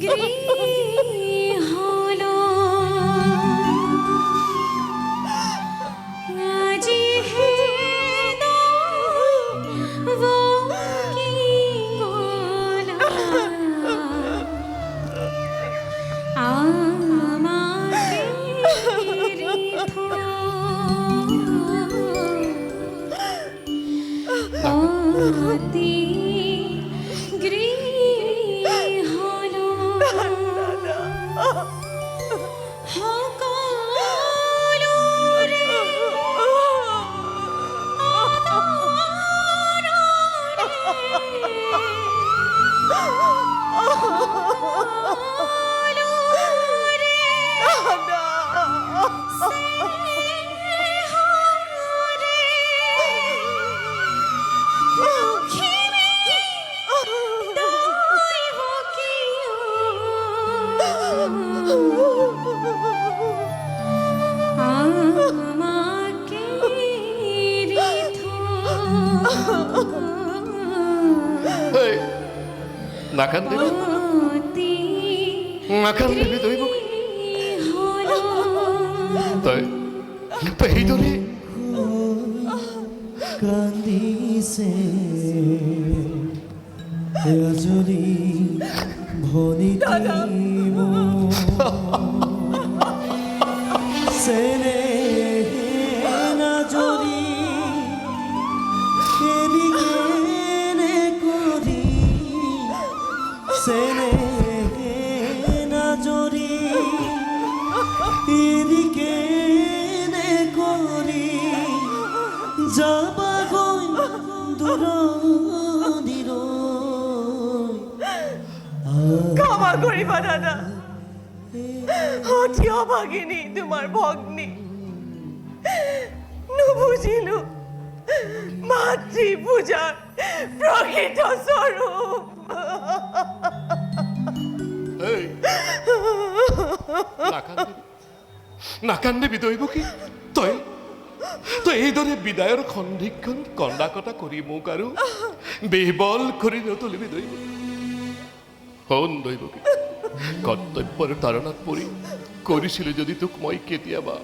গৃহলো আজি হে কি গোলা আমাকে রিথো অতি নাকান দেবী দইব তই এই দরে কান্দিছে আজৰি ভনিতি চেনে নাজৰি কেনে কৰি চেনে নাজৰি কেনে কৰি যাবা গৈ দূৰণিৰ ক্ষমা কৰিবা দাদা অতি অভাগিনী তোমাৰ ভগ্নী নুবুজিলো মাতৃ পূজাৰ প্ৰকৃত স্বৰূপ নাকান দেবী দইব কি তই তই এইদৰে বিদায়ৰ সন্ধিক্ষণ কন্দা কটা কৰি মোক আৰু বিহবল কৰি নতুলিবি দইব হন দইব কি কৰ্তব্যৰ তাৰণাত পৰি কৰিছিলো যদি তোক মই কেতিয়াবা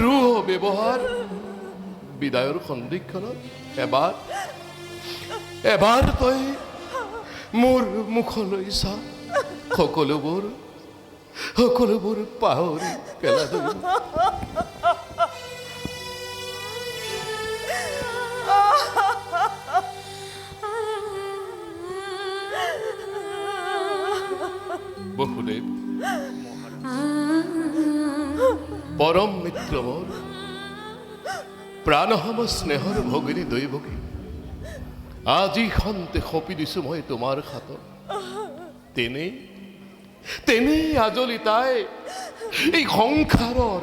ৰুহ ব্যৱহাৰ বিদায়ৰ সন্ধিক্ষণত এবাৰ তই মোৰ মুখলৈ চা সকলোবোৰ পাহৰি পেলা দইব বহুদেৱ পৰম মিত্ৰ মোৰ প্ৰাণসম স্নেহৰ ভগিনী দৈৱকী আজি খন্তে সঁপি দিছো মই তোমাৰ হাতত তেনেই আজলি তাই এই সংসাৰৰ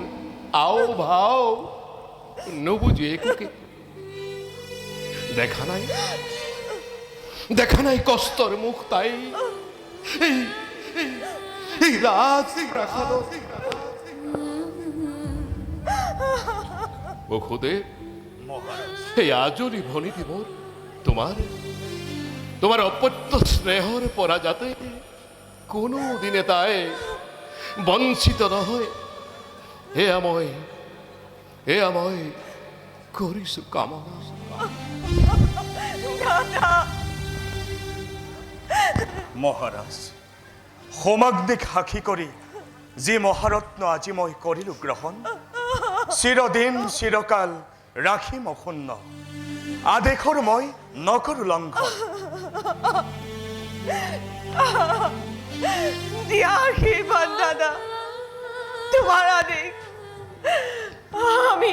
আও ভাও নুবুজি একোকে দেখা নাই কষ্টৰ মুখ তাই এই রাজপ্রাসাদত বসুদেৱ এই আজলি ভনিতি মোৰ তোমাৰ অপত্য স্নেহৰ পৰা যাতে কোনো দিনে তাই বঞ্চিত নহয় এয়া মই কৰিছো কামনা মহাৰাজ সমাগ্নিক সাক্ষী কৰি যি মহাৰত্ন আজি মই কৰিলো গ্ৰহণ চিৰদিন চিৰকাল ৰাখিম অক্ষুণ্ণ আদেশৰ মই নকৰো লংঘন দিয়া আশীৰ্বাদ দাদা তোমাৰ আদেশ আমি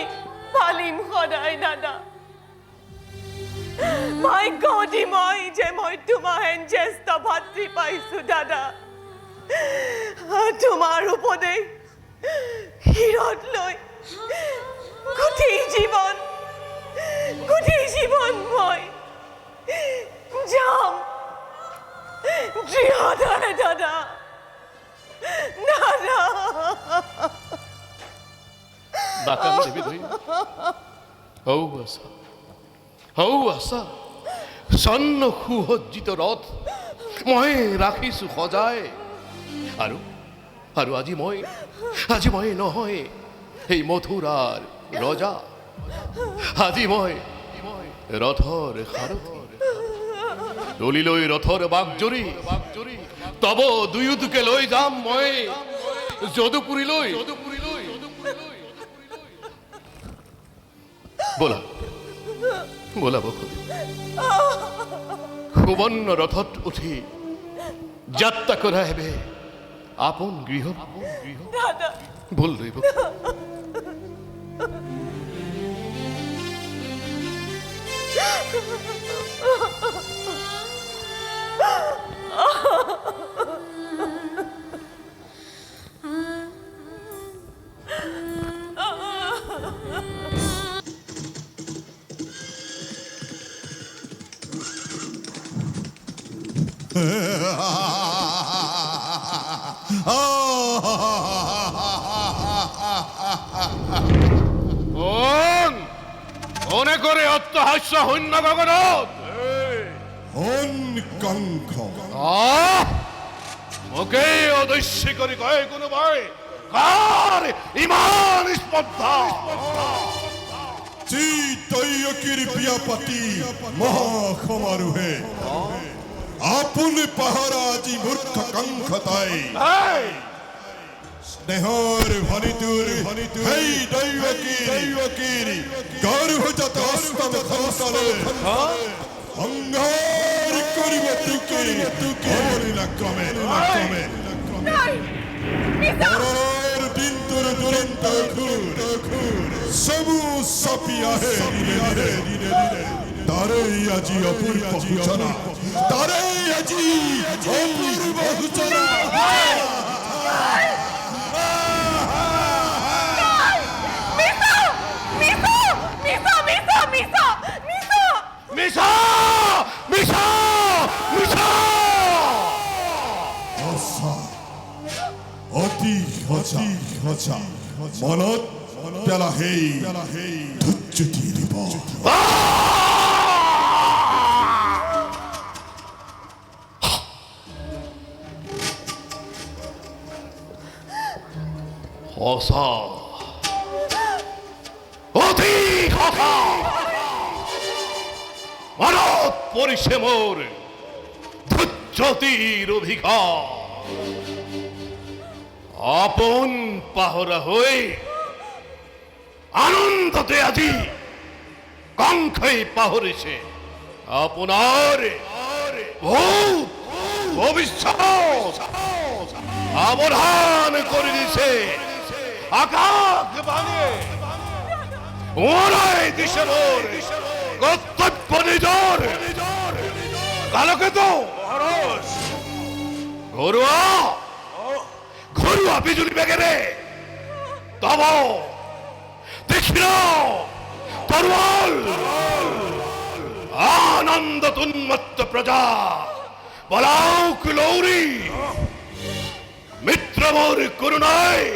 পালিম সদায় দাদা ভাগ্যৱতী মই যে মই তোমাৰ হেন জ্যেষ্ঠ ভাতৃ পাইছো দাদা তোমাৰ উপদেশ শিৰত লৈ গোটেই জীৱন মই যাম দৃঢ়তাৰে দাদা নাকান দেবী দৈ হৌ আছা স্বৰ্ণ সুসজ্জিত ৰথ মই ৰাখিছো সজাই আৰু আৰু আজি মই নহয় সেই মথুৰাৰ ৰজা। আজি মই ৰথৰ সাৰথি, দলিলৈ ৰথৰ বাগজৰি, তব দুয়োটোকে লৈ যাম মই যদুপুৰীলৈ। বলা বলা বসুদেৱ, সুবৰ্ণ ৰথত উঠি যাত্ৰা কৰা হেবে আপন গৃহ। দাদা বল দৈব। মনে করে অট্টহাস্য শূন্য গগনত কংখ মোকে অদস্য কৰি কয় কোনোবাই, কাৰ ইমান স্পৰ্ধা? তৈয়কীৰ বিয়া পাতি মহাসমাৰোহে আপুনি পাহৰা আজি মূৰ্খ কংখতাই স্নেহৰ ভনিতুৰ সেই দৈৱকীৰ গৰ্ভজাত অষ্টম সন্তানে সংহাৰ কৰিব তোকে ক্ৰমে পৰৰ দিনটোৰ দুৰন্ত খুৰ চবু চাপি আহে দিনে তাৰেই আজি অপূৰ্ব সূচনা, তাৰেই আজি অপূৰ্ব সূচনা। মিছা মিছা মিছা অতি সঁচা মনত পেলা সেই ধৈৰ্য্যটি দিব। সঁচা, অতি সঁচা, মনত পৰিছে মোৰ ধৈৰ্য্যটিৰ অধিকাৰ। আপন পাহৰা হৈ আনন্দতে আজি কংখই পাহৰিছে আপোনাৰ ভূত ভবিষ্যত সাৱধান কৰি দিছে আকাশ বাণীয়ে। ওৰাই দিছে মোৰ কৰ্তব্য নিজৰ কালকেতো ঘৰুৱা বিজুলী বেগেৰে তব দেখিল তৰোৱাল আনন্দ উন্মত্ত প্ৰজা পলাওক লৌৰি মিত্ৰ মোৰ করুণায়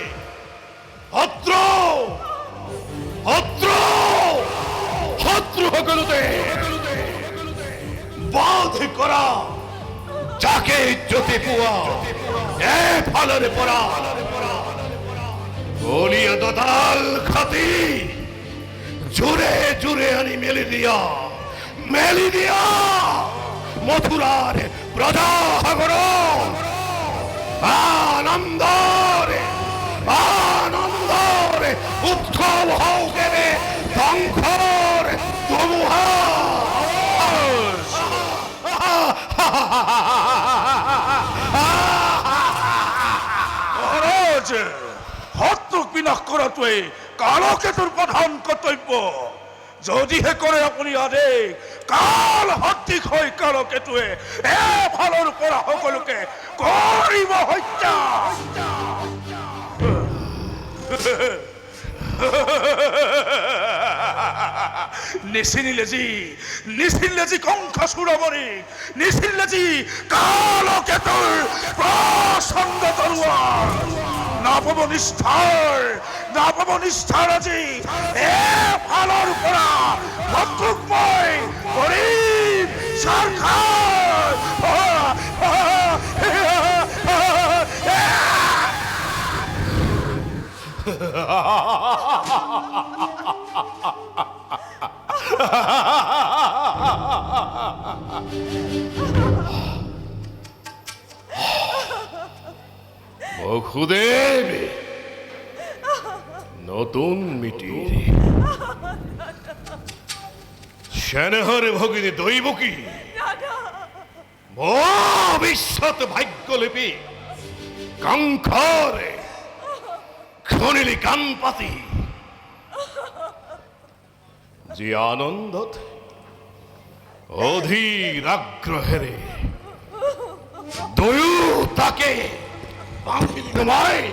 শত্রু সকলোতে বাধ কৰা যাকে জ্যোতি পোৱা এফালৰে পৰা গলিয়া দতাল খাতি জোরে জোরে আনি মেলি দিয়া মথুরার প্রজা সাগর আনন্দরে উৎসব হওকে ধ্বংসর ধুমুহা মহারাজ, শত্রুক বিনাশ কৰাটোৱে কালকেতুৰ প্ৰধান কৰ্তব্য। যদিহে কৰে আপুনি আদেশ, কাল সঠিক হৈ কালকেতুৱে এফালৰ পৰা সকলোকে কৰিব হত্যা। নিচিনিলে যি কংস চূড়ামণি, নিচিনিলে যি কালকেতুৰ প্ৰচণ্ড তৰোৱাল, নাপাব নিষ্ঠাৰ আজি এফালৰ পৰা শত্ৰুক মই কৰিম চাৰখাৰ। বসুদেব নতুন মিটির সেনহরে ভগিনী দৈবকী ভবিষ্যৎ ভাগ্যলিপি কঙ্করে খনিলি কানপাতি যে আনন্দত অধীর আগ্রহেরে দয়ু তাকে তোমায়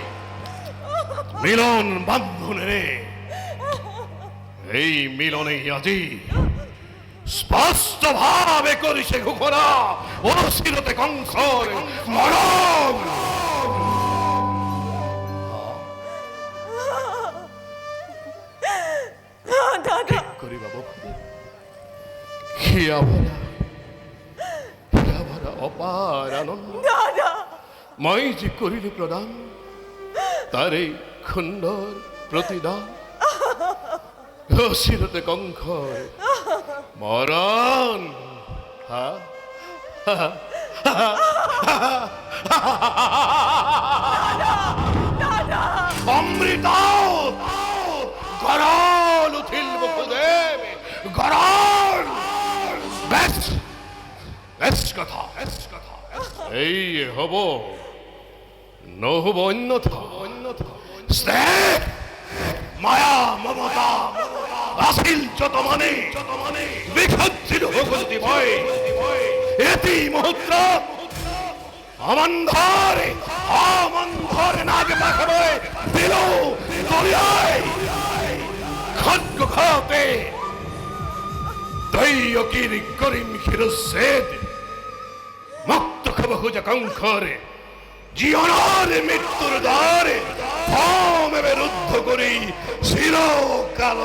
মিলন বান্ধনে এই মিলনে আজি স্পষ্ট ভাবে করিছে ঘোষণা অনশীলতে কংসর মরণ দাদা করিবা বকুদেব হিয়া ভরা অপার আনন্দ দাদা মই যে করিলে প্রদান তারে খুন্ডর প্রতিদান অশিরতে কঙ্খর মরণ অমৃত গরল উঠিল বকুদেব গরল বেশ বেশ কথা এই হব নহব অন্যথা স্নেহ মায়া মমতা আসিল যত মানে বিখজ্জিত ভগবতী ভয় এটি মুহূর্ত অমন্ধরে নাগে পাখাবে দিল দরিয়ায় খদ্গ খাতে দৈয়কির করিম হিরুসেদ মুক্ত খবহুজ কঙ্খরে জীবনের মৃত্যুর দ্বারে ফমেবে রুদ্ধ করি চিরকাল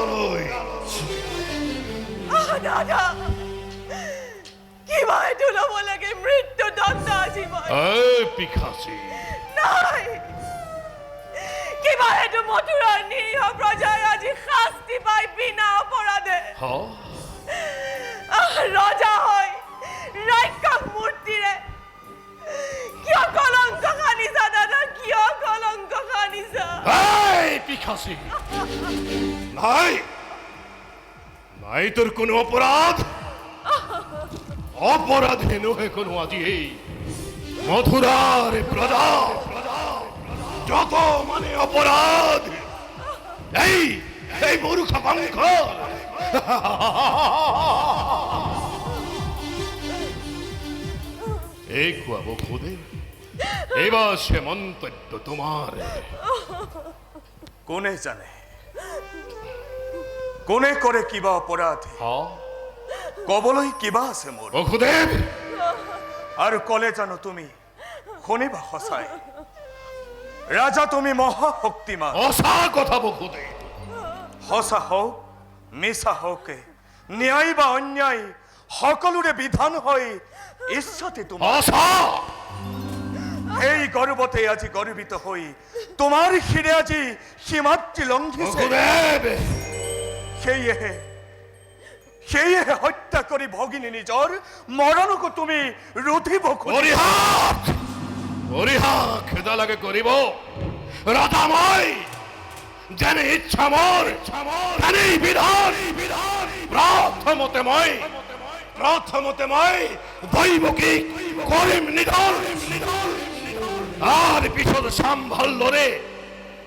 দাদা কিবা এইটো ল'ব লাগে মৃত্যু দণ্ড জীৱন পিখাচি নাই কিবা এইটো মথুৰাৰ নিৰীহ প্ৰজাই আজি শাস্তি পাই বিনা অপৰাধে ৰজা হয় ৰাক্ষস মূৰ্তিৰে কিয় কলংক সানিছা দাদা কিয় কলংক সানিছা পিখাচি নাই তোর কোনো অপরাধ অপরাধে নহে কোনো আজি এই মথুরার প্রজা যত মানে অপরাধ এই মূর্খ কঙ্খ এই খুয়াবো খুদে এবার সে মন্তব্য তোমার কোনে জানে কোনে করে কিবা অপরাধ কবলই কিবা আছে মোর বসুদেব আর কলে জানো তুমি শুনিবা সঁচাই রাজা তুমি মহা শক্তিমান অসা কথা বসুদেব সঁচা হওক মিছা হওকে ন্যায় বা অন্যায় সকলোৰে বিধান হয় ইচ্ছাতে তোমাৰ অসা এই গর্বতে আজি গর্বিত হই তোমার শিরে আজি সীমাত্রি লঙ্ঘিছে বসুদেব সেয়ে হত্যা করি ভগিনী নিজর মরণকো তুমি রুধিব অরিহা খেদা লাগে করিব রাধাময় জানে ইচ্ছা মোর জানে বিধান প্রথমতে মই দৈবকী করিম নিধন আর পিছন সাম্ভাল্য রে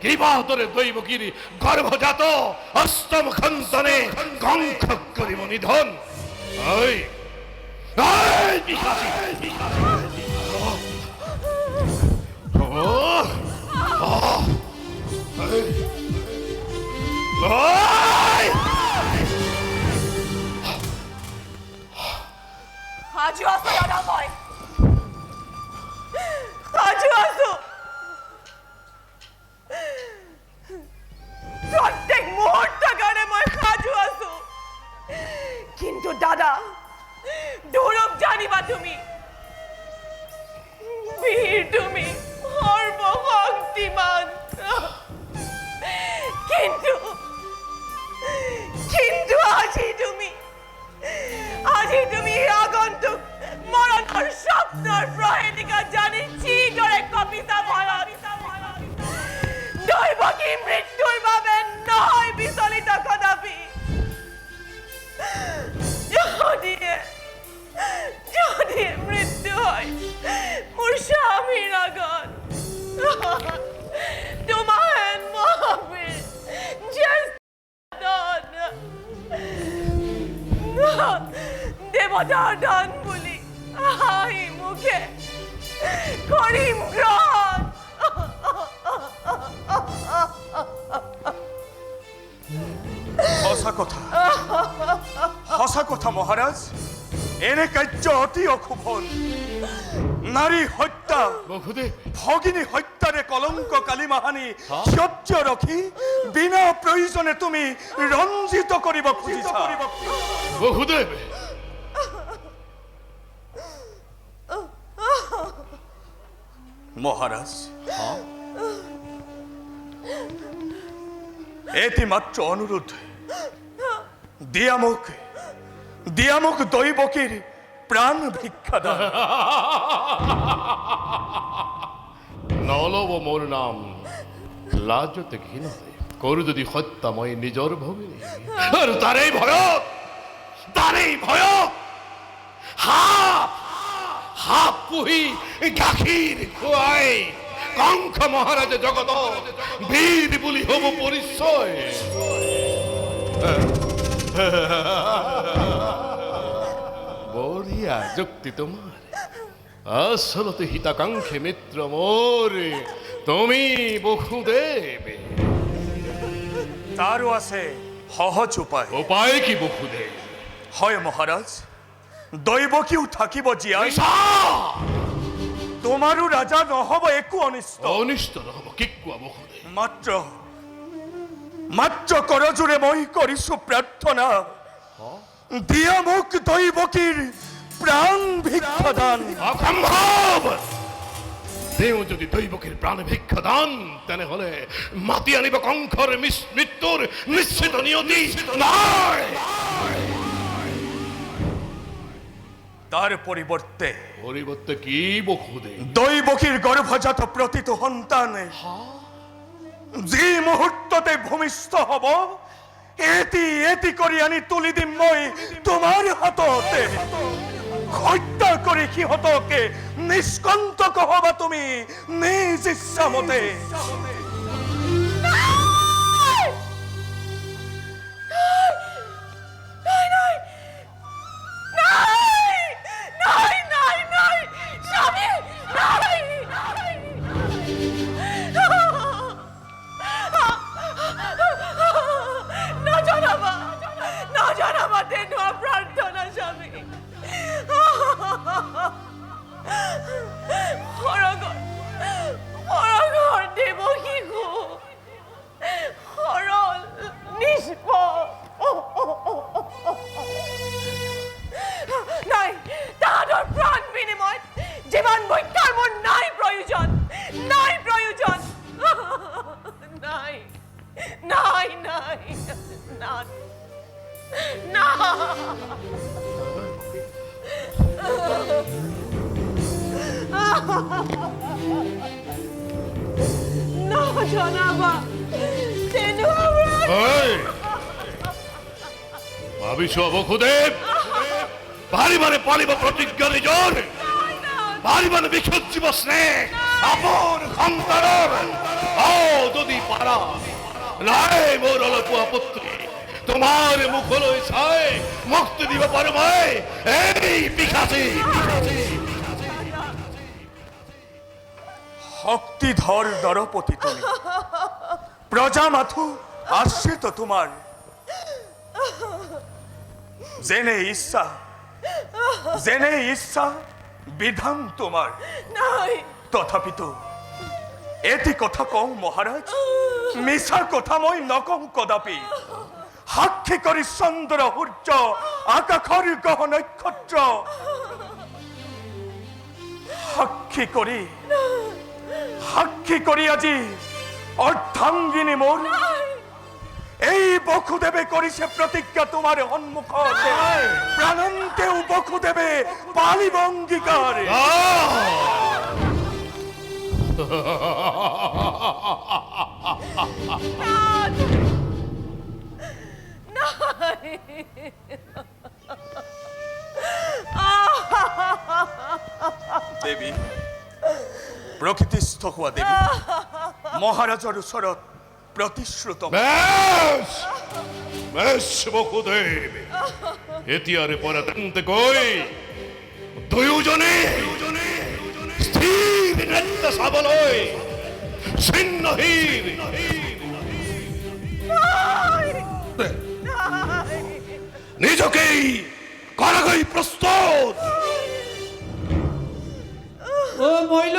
কৃপাতরে দৈবকীর গর্ভজাত অষ্টম খন্তনে কঙ্খ করিব নিধন আজও আসো দাদা মই আজও আসো প্রত্যেক মুহূর্ত কারণে মই সাজু আছো কিন্তু দাদা দৌৰৱ জানিবা তুমি মৃত্যুর বাবে নহয় বিচলিত কদাপি। যদি মৃত্যু হয় মোৰ স্বামীৰ আগত, তোমাৰ মহাবীৰ জ্যেষ্ঠ দেৱতাৰ দান বুলি হাঁহি মুখে কৰিম গ্ৰহণ। সঁচা কথা মহারাজ, এনে কাৰ্য অতি অশুভন। নারী হত্যা, বসুদেৱ ভগিনী হত্যাৰে কলংক কালিমাহানি সহ্য ৰখি বিনা প্ৰয়োজনে তুমি ৰঞ্জিত কৰিব খুজিছা। বসুদেৱ মহারাজ, এটি মাত্র অনুরোধ, দিয়ামুখ দৈবকীর প্রাণ ভিক্ষা দান। নলব মোর নাম লাজতে ঘৃণ করু যদি হত্যা মই নিজর ভগিনী, আর তারেই ভয় হাপ পুহি গাখীর খুয়াই কংখ মহারাজ জগত বীর বুলি হব পরিচয়। বঢ়িয়া যুক্তি তোমার, আসলতে হিতাকাঙ্ক্ষী মিত্র মোর তুমি বসুদেব। তারও আছে সহজ উপায়। উপায় কি বসুদেব? হয় মহারাজ, দৈবকীও থাকিব জীয়াই, তোমাৰো ৰাজা নহব একো অনিষ্ট। অনিষ্ট নহব কি কোৱা বসুদেৱ? মাত্ৰ কৰজোৰে মই কৰিছো প্ৰাৰ্থনা, দিয়ামুখ দৈবকীৰ প্ৰাণ ভিক্ষা দান। অসম্ভৱ! দেও যদি দৈবকীৰ প্ৰাণ ভিক্ষা দান, তেনেহলে মাতি আনিব কংসৰ মৃত্যুৰ নিশ্চিত নিয়তি। নাই, তাৰ পৰিৱৰ্তে কি বসুদেৱ? দৈবকীৰ গৰ্ভজাত প্ৰতিটো সন্তান যি মুহূৰ্ততে ভূমিষ্ঠ হব, এটি কৰি আনি তুলি দিম মই তোমাৰ হাততে। হত্যা কৰি সিহঁতকে নিষ্কণ্টক হবা তুমি নিজ ইচ্ছামতে। প্রার্থনা স্বামী, দেবকী সরল নিষ্পক নাই, তাহাদের প্রাণ বিনিময় জীবন বৈকার মোর নাই প্রয়োজন, নাই প্রয়োজন, নাই নাই নাই না না। না জনাবা, তেনু ভাবিছ বসুদেৱ? ভারি মানে পালিব প্ৰতিজ্ঞা নিজৰ, ভারি মানে বিসর্জিব স্নেহ আপন সন্তানৰ। যদি পাৰা নাই মোৰ অলপুৱা পুত্ৰী, তোমাৰ মুখলৈ চাই মুক্তি দিব পাৰো মই এই পিশাচী। শক্তিধর দরপতি তুমি, প্রজা মাথু আশ্রিত তোমার। জেনে ইচ্ছা বিধান তোমার। নাই, তথাপি তো এটি কথা কওঁ মহারাজ, মিছা কথা মই নকওঁ কদাপি। সাক্ষী কৰি চন্দ্ৰ সূৰ্য আকাশৰ গ্ৰহ নক্ষত্ৰ সাক্ষী কৰি আজি অৰ্ধাংগিনী মোৰ এই বসুদেৱে কৰিছে প্ৰতিজ্ঞা তোমাৰ সন্মুখত। প্ৰাণন্তেও বসুদেৱে পালিব অংগীকাৰ। দেৱী প্ৰকৃতিস্থ হোৱা দেৱী মহাৰাজৰ ওচৰত প্ৰতিশ্ৰুত বেশ বেশ বসুদেৱ এতিয়াৰে পৰা তেন্তে কৈ দুয়োজনে স্থিৰ নৃত্য চাবলৈ ছিন্নহীন নিজকেই কৰাগৈ প্ৰস্তুত ও মইল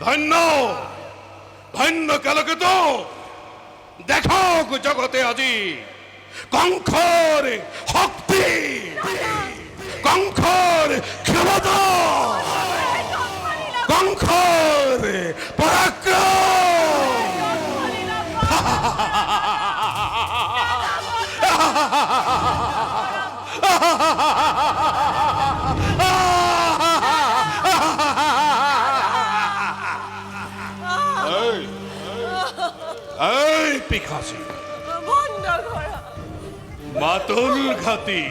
ধন্য ধন্য কালকেতু দেখক জগতে আজি কংসর শক্তি কংসর ক্ষমতা কংসর পরাক্রম এই পিখাসি বন্ধ করা মাতুল ঘাতি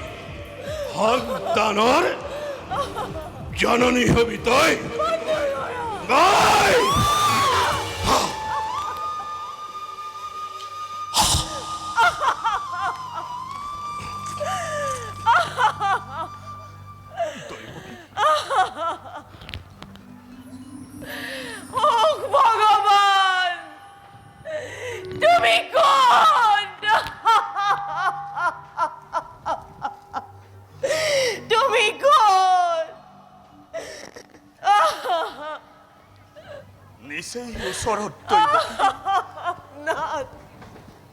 হকদানর জননী হবি তই নাই ও ভগবান তুমি কোন তুমি কোন নিচেই ওচৰত দৈৱকী নাথ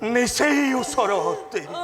নিচেই ওচৰত দেৱী